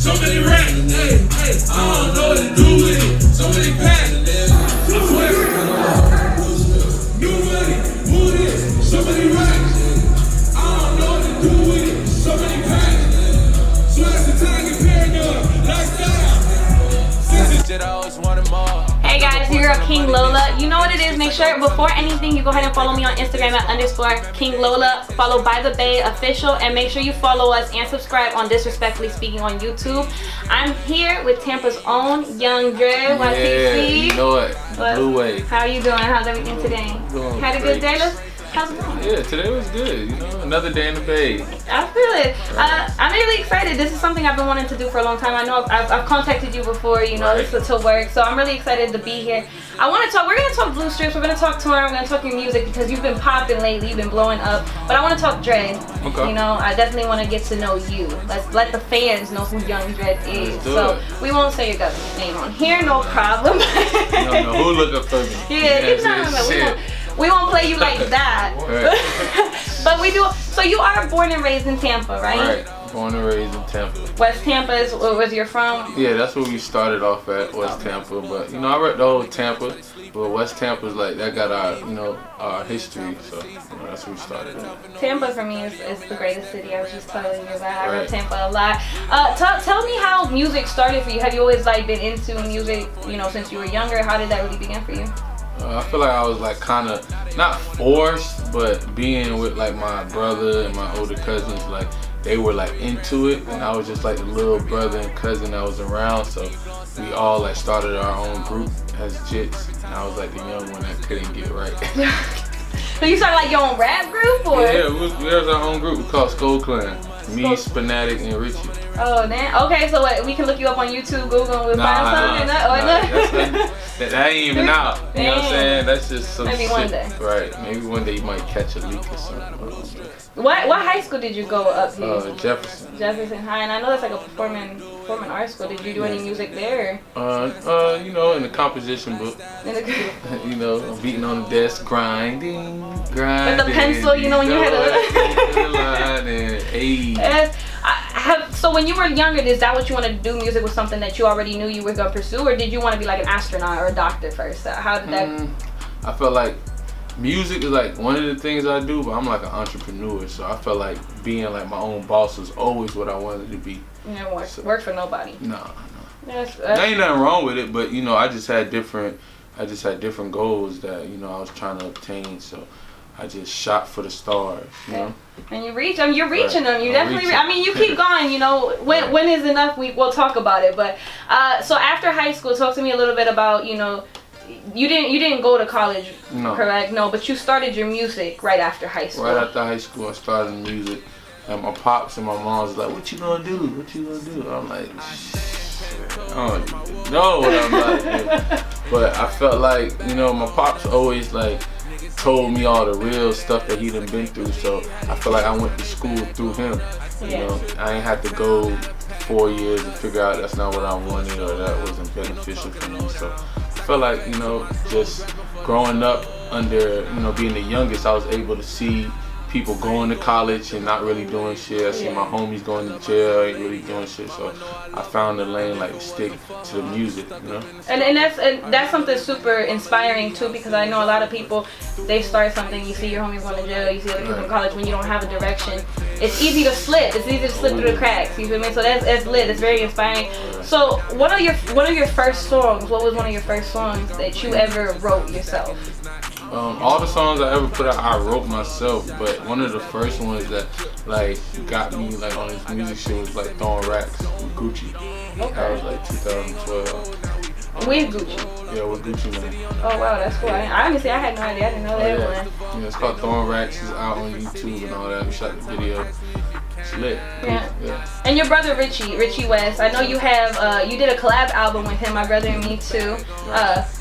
So many racks, hey, I don't know what to do with it. So many packs, I swear. New money, booty, so many racks. I don't know what to do with it. So many packs. Swear the time get paranoid, lifestyle. Since it did, I always wanted more. Hey guys, your girl King Lola. You know what it is. Make sure before anything you go ahead and follow me on Instagram at _King Lola, followed by the Bay Official, and make sure you follow us and subscribe on Disrespectfully Speaking on YouTube. I'm here with Tampa's own Yungdred. Yeah, you know it. Blue Wave. How are you doing? How's everything today? Doing Had a great. good day? How's it going? Yeah, today was good. You know, another day in the Bay. I feel it. I'm really excited. This is something I've been wanting to do for a long time. I know I've contacted you before, you know, Right. to work. So I'm really excited to be here. I want to talk. We're gonna talk Blue Strips. We're gonna talk touring. We're gonna talk your music because you've been popping lately. You've been blowing up. But I want to talk Dread. Okay. You know, I definitely want to get to know you. Let's let the fans know who Yungdred is. Let's do So it. we won't say your government name on here. No problem. No, who look up for me? Yeah, we won't play you like that. But we do. So you are born and raised in Tampa, right? Right. Born and raised in Tampa. West Tampa is where you're from? Yeah, that's where we started off at, West Tampa. But you know, I read the whole Tampa. But West Tampa's like that got our, you know, our history. So you know, that's where we started at. Tampa for me is the greatest city. I was just telling you about. I Right. read Tampa a lot. Tell me how music started for you. Have you always like been into music, you know, since you were younger? How did that really begin for you? I feel like I was like kind of not forced, but being with like my brother and my older cousins, like they were like into it, and I was just like the little brother and cousin that was around. So we all like started our own group as Jits, and I was like the young one that couldn't get right. So you started like your own rap group, or? Yeah, we was our own group. We called Skull Clan. Me, Spanatic, and Richie. Oh, damn. Okay, so what, we can look you up on YouTube, Google, and we'll find something? That ain't even out. You know what I'm saying? That's just some Maybe shit. one day. Right. Maybe one day you might catch a leak or something. What high school did you go up to? Jefferson. Jefferson High, and I know that's like a performing arts school. Did you do any music there? You know, in the composition book. You know, beating on the desk, grinding. With the pencil, you know, when you had So when you were younger, is that what you wanted to do? Music was something that you already knew you were going to pursue, or did you want to be like an astronaut or a doctor first? How did that? I felt like music is like one of the things I do, but I'm like an entrepreneur, so I felt like being like my own boss was always what I wanted to be. You never worked for nobody. No. There ain't nothing wrong with it, but you know, I just had different goals that, you know, I was trying to obtain, so I just shot for the stars, you know. And you reach them. You're reaching them. You I'm definitely. reaching. I mean, you keep going. You know, when is enough? We'll talk about it. But so after high school, talk to me a little bit about, you know, you didn't go to college, no. Correct? No, but you started your music right after high school. Right after high school, I started music, and my pops and my mom was like, "What you gonna do? What you gonna do?" I'm like, I don't even know what I'm about to do. But I felt like, you know, my pops always like told me all the real stuff that he done been through, so I feel like I went to school through him. You know, I ain't had to go 4 years to figure out that's not what I wanted or that wasn't beneficial for me. So I feel like, you know, just growing up under, you know, being the youngest, I was able to see people going to college and not really doing shit. I see my homies going to jail, ain't really doing shit. So I found the lane, like, stick to the music, you know. And that's something super inspiring too, because I know a lot of people, they start something, you see your homies going to jail, you see other people in college, when you don't have a direction, it's easy to slip. It's easy to slip through the cracks. You feel me? So that's lit. It's very inspiring. So one of your first songs? What was one of your first songs that you ever wrote yourself? All the songs I ever put out, I wrote myself, but one of the first ones that like got me like on this music shit was like Throwing Racks with Gucci. Okay. That was like 2012. With Gucci? Yeah, with Gucci, man. Oh wow, that's cool. Honestly, I had no idea. I didn't know that one. Yeah, it's called Throwing Racks. It's out on YouTube and all that. We shot the video. It's lit. Yeah. And your brother Richie West, I know you have you did a collab album with him, my brother and me too,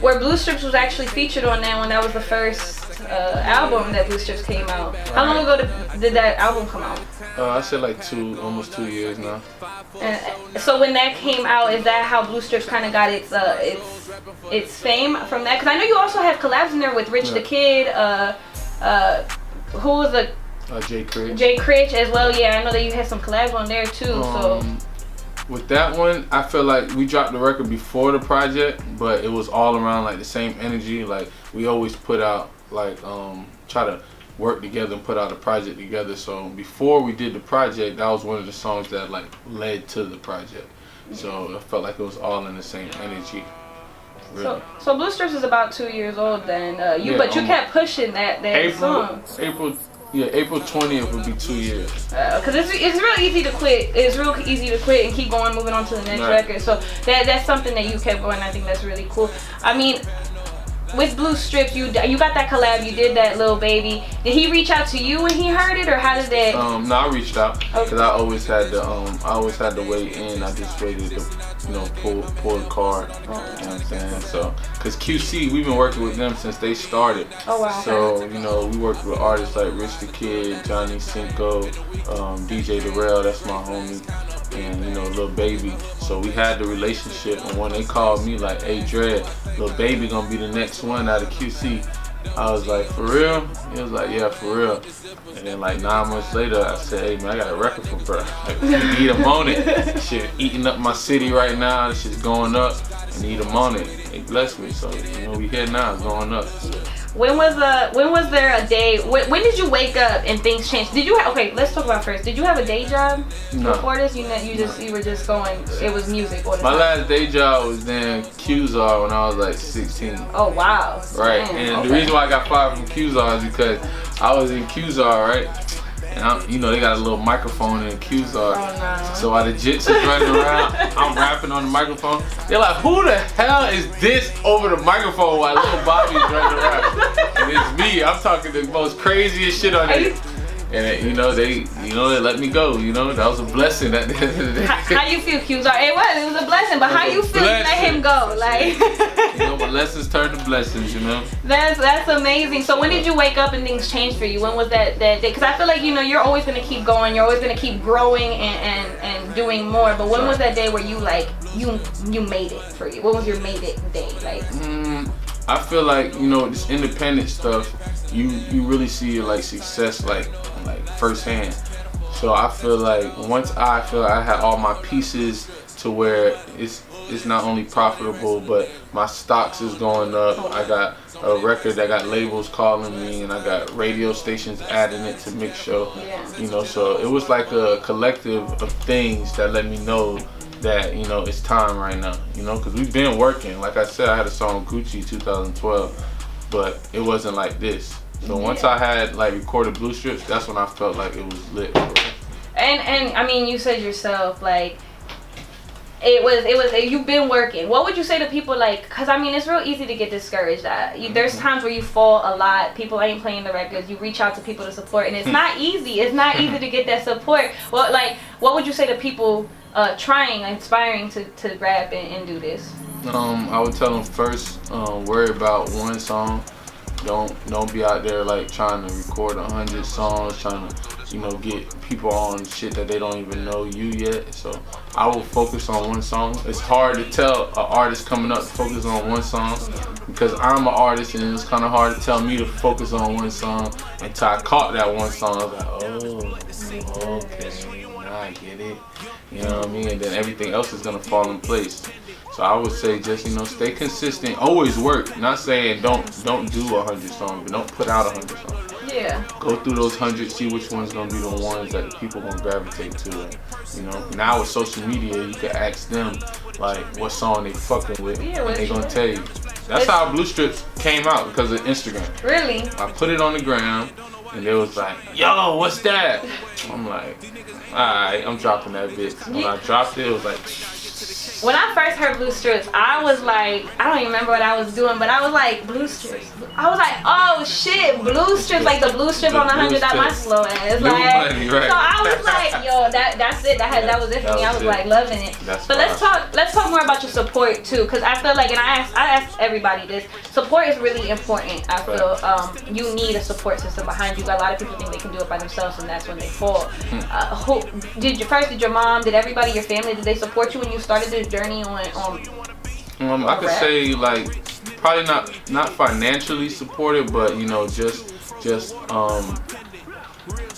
where Blue Strips was actually featured on that one. That was the first album that Blue Strips came out. How long ago did that album come out? I said like almost 2 years now. And so when that came out, is that how Blue Strips kind of got its fame from that? Because I know you also have collabs in there with Rich the Kid, who was Jay Critch. Jay Critch as well. Yeah, I know that you had some collabs on there too. So With that one, I feel like we dropped the record before the project, but it was all around like the same energy. Like we always put out like try to work together and put out a project together. So before we did the project, that was one of the songs that like led to the project. So I felt like it was all in the same energy. Really. So Blue Strips is about 2 years old then. But you kept pushing that song. April 20th would be 2 years. Because it's real easy to quit. It's real easy to quit and keep going, moving on to the next record. So that's something that you kept going. I think that's really cool. I mean, with Blue Strips, you got that collab. You did that Lil Baby. Did he reach out to you when he heard it, or how did that? No, I reached out because I always had to wait in. I just waited to, pull the card. You know what I'm saying? So, because QC, we've been working with them since they started. Oh wow. So we worked with artists like Rich the Kid, Johnny Cinco, DJ Darrell, that's my homie, and Lil Baby. So we had the relationship, and when they called me like, "Hey DRED, Lil Baby gonna be the next one out of QC," I was like, "For real?" He was like, "Yeah, for real." And then like 9 months later, I said, "Hey man, I got a record for bro. Like, you need him on it. Shit eating up my city right now. This shit's going up. I need him on it." They blessed me, so we here now, it's going up. When was there a day? When did you wake up and things changed? Did you let's talk about first. Did you have a day job before this? You were just going. It was music all the time. My last day job was in QZR when I was like 16. Oh wow. Right, and the reason why I got fired from QZR is because I was in QZR, right? And they got a little microphone in QZR. Oh, no. So while the jits is running around, I'm rapping on the microphone. They're like, "Who the hell is this over the microphone while Lil Bobby's running around?" And it's me. I'm talking the most craziest shit on it. And they let me go. That was a blessing at the end of the day. How you feel, QZR? It was a blessing, but how you feel? You let him go, like. But lessons turn to blessings, That's amazing. So when did you wake up and things changed for you? When was that day? Because I feel like you're always gonna keep going. You're always gonna keep growing and doing more. But when was that day where you made it for you? What was your made it day like? I feel like this independent stuff, you really see like success like firsthand. So I feel like once I had all my pieces to where it's not only profitable, but my stocks is going up. I got a record that got labels calling me, and I got radio stations adding it to mix show. So it was like a collective of things that let me know that it's time right now. Because we've been working. Like I said, I had a song Gucci 2012, but it wasn't like this. So once I had recorded Blue Strips, that's when I felt like it was lit. And I mean, you said yourself like it was you've been working. What would you say to people because I mean it's real easy to get discouraged. There's times where you fall a lot. People ain't playing the records. You reach out to people to support, and it's not easy. It's not easy to get that support. Well, what would you say to people trying, inspiring to rap and do this? I would tell them first, worry about one song. Don't be out there trying to record 100 songs, trying to get people on shit that they don't even know you yet. So I will focus on one song. It's hard to tell an artist coming up to focus on one song because I'm an artist, and it's kind of hard to tell me to focus on one song until I caught that one song. I was like, oh, okay, now I get it. You know what I mean? And then everything else is gonna fall in place. So I would say just stay consistent, always work. Not saying don't do 100 songs, but don't put out 100 songs. Yeah. Go through those 100, see which one's gonna be the ones that the people gonna gravitate to. Now with social media, you can ask them what song they fucking with, and they gonna tell you. That's how Blue Strips came out, because of Instagram. Really? I put it on the ground, and they was like, "Yo, what's that?" I'm like, "Alright, I'm dropping that bitch." When I dropped it, it was like. When I first heard Blue Strips, I was like, I don't even remember what I was doing, but I was like, Blue Strips. I was like, oh shit, Blue Strips, like the blue strip on the 100, that my slow ass. Money, right. So I was like, yo, that's it. That was it for me. I was like loving it. But let's talk more about your support too, because I feel like, and I asked everybody this, support is really important. I feel you need a support system behind you. A lot of people think they can do it by themselves, and that's when they fall. Did your mom, did everybody, your family, did they support you when you started this journey on I could say probably not financially supported, but just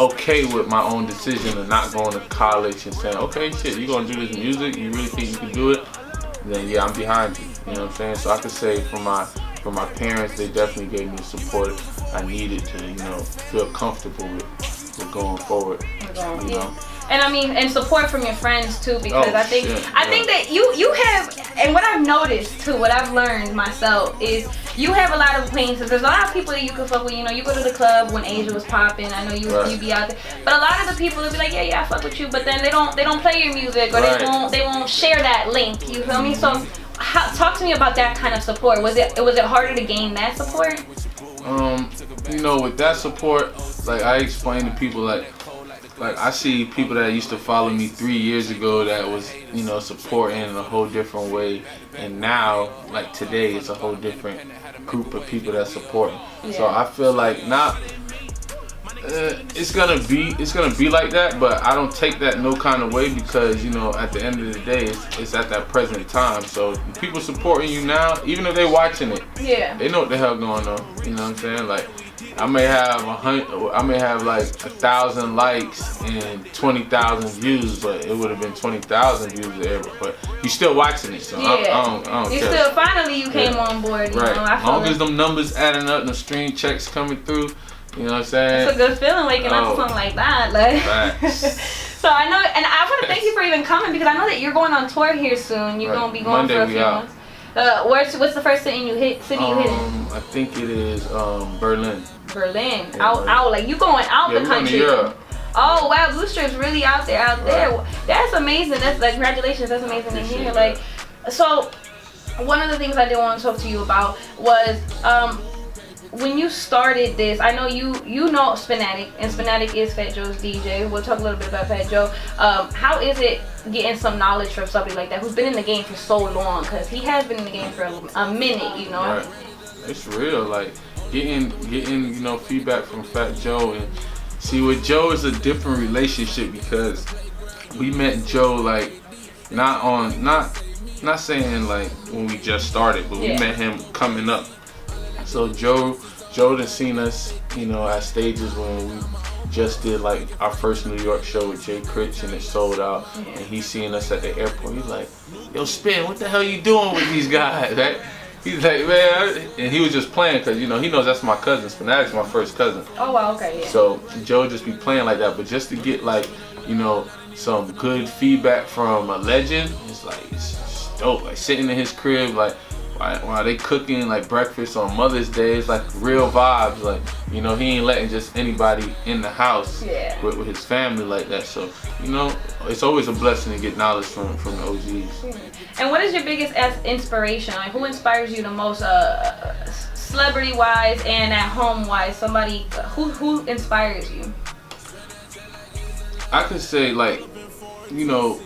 okay with my own decision of not going to college and saying, okay, shit, you gonna do this music, you really think you can do it? Then yeah, I'm behind you. You know what I'm saying? So I could say from my parents, they definitely gave me the support I needed to, you know, feel comfortable with going forward. You know? And I mean, and support from your friends too, because I think that you have, and what I've noticed too, what I've learned myself is you have a lot of acquaintances. There's a lot of people that you can fuck with. You know, you go to the club when Asia was popping. I know you be out there, but a lot of the people will be like, yeah, I fuck with you, but then they don't play your music, or they won't share that link. You feel me? So, talk to me about that kind of support. Was it harder to gain that support? You know, with that support, like I explained to people, like I see people that used to follow me 3 years ago that was, you know, supporting in a whole different way, and now, like today, it's a whole different group of people that support. So I feel like it's gonna be like that, but I don't take that no kind of way, because, you know, at the end of the day, it's at that present time. So people supporting you now, even if they watching it, they know what the hell going on. You know what I'm saying? Like, I may have like 1,000 likes and 20,000 views, but it would have been 20,000 views there. But you still watching it, so I don't care. Still finally you came on board. You know, as long as them numbers adding up, the stream checks coming through. You know what I'm saying? It's a good feeling waking up to something like that. Like, so I know, and I want to thank you for even coming, because I know that you're going on tour here soon. You're gonna be going Monday for a few months. What's the first city you hit? I think it is Berlin. Berlin. Out. Like you going out the country. Europe. Oh wow, Blue Strips really out there. That's amazing. That's like, congratulations. That's amazing to hear. Like, so one of the things I did want to talk to you about was when you started this. I know you know Spinatic, and Spinatic is Fat Joe's DJ. We'll talk a little bit about Fat Joe. How is it getting some knowledge from somebody like that who's been in the game for so long? Because he has been in the game for a minute, you know. Right. It's real, like getting you know, feedback from Fat Joe. And see, with Joe is a different relationship, because we met Joe like not saying like when we just started, but we met him coming up. So Joe done seen us, you know, at stages when we just did like our first New York show with Jay Critch, and it sold out. And he's seeing us at the airport. He's like, yo, Spin, what the hell you doing with these guys? Right? He's like, man, and he was just playing, because, you know, he knows that's my cousin. Spinatic's my first cousin. Oh wow, okay, yeah. So Joe just be playing like that, but just to get like, you know, some good feedback from a legend, it's dope. Like sitting in his crib, like while they cooking like breakfast on Mother's Day, it's like real vibes. Like, you know, he ain't letting just anybody in the house with his family like that. So, you know, it's always a blessing to get knowledge from the OGs. And what is your biggest inspiration? Like, who inspires you the most, celebrity wise and at home wise? Somebody who inspires you? I could say, like, you know,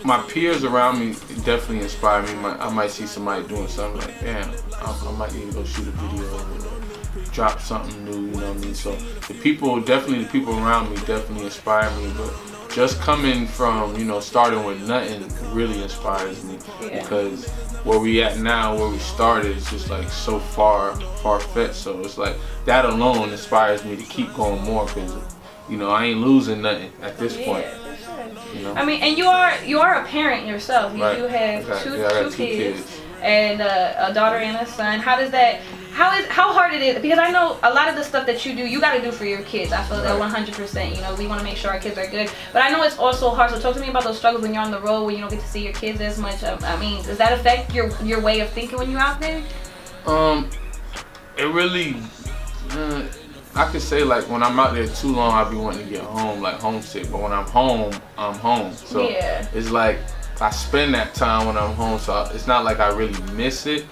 my peers around me definitely inspire me. I might see somebody doing something like, damn, I might need to go shoot a video or drop something new, you know what I mean? So the people around me definitely inspire me, but just coming from, you know, starting with nothing really inspires me, because where we at now, where we started, is just like so far-fetched. So it's like that alone inspires me to keep going more, because, you know, I ain't losing nothing at this point. You know? I mean, and you are a parent yourself. You do have two kids and a daughter and a son. How hard it is? Because I know a lot of the stuff that you do, you got to do for your kids. I feel that 100%. You know, we want to make sure our kids are good. But I know it's also hard. So talk to me about those struggles when you're on the road, when you don't get to see your kids as much. I mean, does that affect your way of thinking when you're out there? It really. I could say, like, when I'm out there too long, I be wanting to get home, like homesick. But when I'm home, I'm home. So it's like I spend that time when I'm home. So it's not like I really miss it.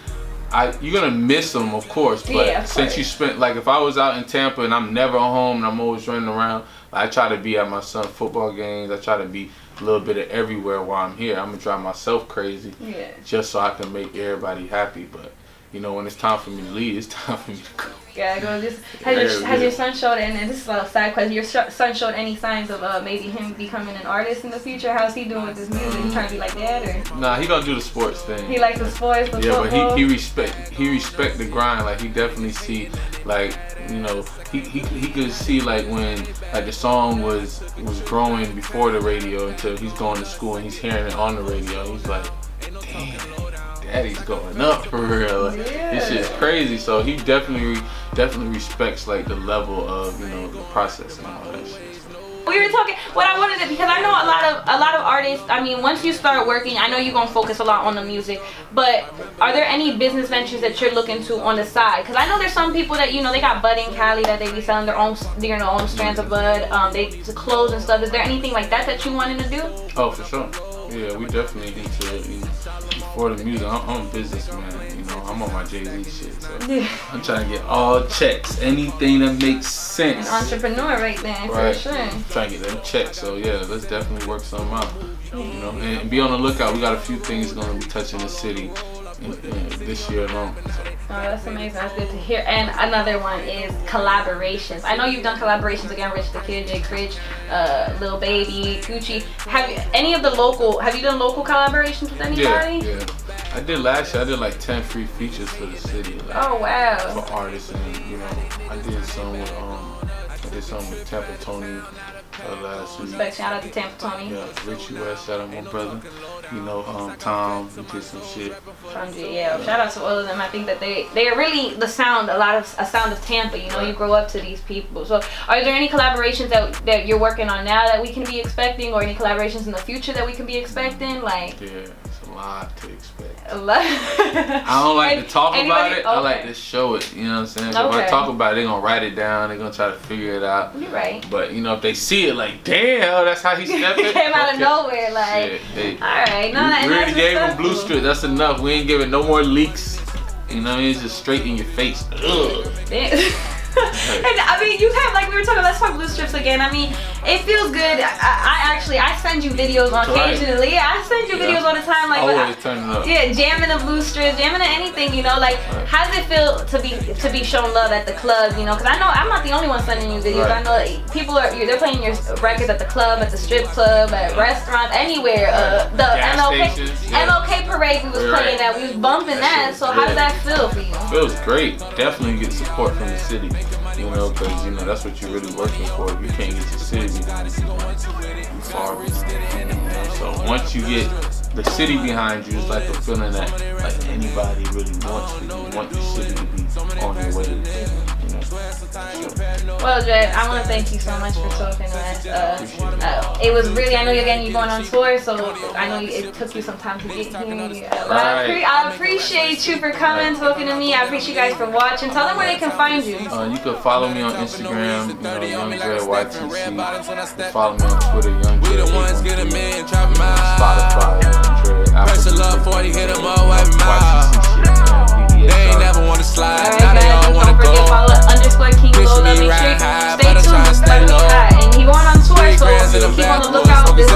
You're gonna miss them, of course. But since you spent, like, if I was out in Tampa and I'm never home and I'm always running around, I try to be at my son's football games. I try to be a little bit of everywhere while I'm here. I'm gonna drive myself crazy, just so I can make everybody happy. But, you know, when it's time for me to leave, it's time for me to go. Yeah, go just has your son showed, and this is a side question, your son showed any signs of maybe him becoming an artist in the future? How's he doing with his music? He trying to be like that, or? Nah, he gonna do the sports thing. He likes the sports, the football. But he respect the grind. Like he definitely see, like, you know, he could see like when like the song was growing before the radio until he's going to school and he's hearing it on the radio. And he's like, damn, Daddy's going up for real. Like, this shit's crazy. So he definitely respects like the level of, you know, the process and all that shit. We were talking, what I wanted to, because I know a lot of artists, I mean, once you start working, I know you're going to focus a lot on the music, but are there any business ventures that you're looking to on the side? Because I know there's some people that, you know, they got bud in Cali that they be selling their own strands of bud, they clothes and stuff. Is there anything like that you wanted to do? Oh, for sure. Yeah, we definitely need to, you know, for the music. I'm a businessman, you know, I'm on my Jay-Z shit, so I'm trying to get all checks, anything that makes sense. An entrepreneur right there, right. For sure. Trying to get them checks, so yeah, let's definitely work something out, you know, and be on the lookout. We got a few things going to be touching the city this year alone. So. Oh, that's amazing. That's good to hear. And another one is collaborations. I know you've done collaborations again, Rich the Kid, Jay Critch, Lil Baby, Gucci. Have you done local collaborations with anybody? Yeah. I did last year. I did like 10 free features for the city. Like, oh wow. For artists, and you know, I did some with Tampa Tony last week. Respect, shout out to Tampa Tony. Yeah, Richie West, shout out my brother. You know, Tom, we did some shit. Yeah, shout out to all of them. I think that they are really a sound of Tampa. You know, you grow up to these people. So, are there any collaborations that you're working on now that we can be expecting, or any collaborations in the future that we can be expecting? Like, yeah, it's a lot to expect. A lot. I don't like to talk about it. Okay. I like to show it. You know what I'm saying? So if I talk about it, they're gonna write it down. They're gonna try to figure it out. You're right. But you know, if they see it, like, damn, that's how he stepped it. Came out of nowhere, like. Shit, hey. All right, no, we already gave him blue strip. That's enough. We ain't giving no more leaks. You know, it's just straight in your face. Ugh. And I mean, you have, like we were talking, let's talk blue strips again. I mean, it feels good. I send you videos occasionally. Yeah, I send you videos all the time. Like, always turning up. Yeah, jamming the blue strips, jamming to anything, you know. Like, how does it feel to be shown love at the club, you know? Because I know I'm not the only one sending you videos. I know people they're playing your records at the club, at the strip club, at restaurants, anywhere. The MLK parade we was playing at, we was bumping that. So how does that feel for you? Feels great. Definitely get support from the city. You know, because, you know, that's what you're really working for. If you can't get your city behind you, you're far behind. You know? So once you get the city behind you, it's like a feeling that like anybody really wants to. You want your city to be on your way. You know? Well, Dred, I want to thank you so much for talking to us. It was really, I know you're going on tour, so I know it took you some time to get here. But I appreciate you for coming, talking to me. I appreciate you guys for watching. Tell them where they can find you. You can follow me on Instagram, you know, Yungdred YTC. Follow me on Twitter, Yungdred. Spotify, Yungdred. Press a love 40, hit them all every mile. They ain't never wanna slide, now they all wanna go. Don't forget, follow _King Lola. Make sure, stay tuned, and he going on tour, so keep on the lookout. This is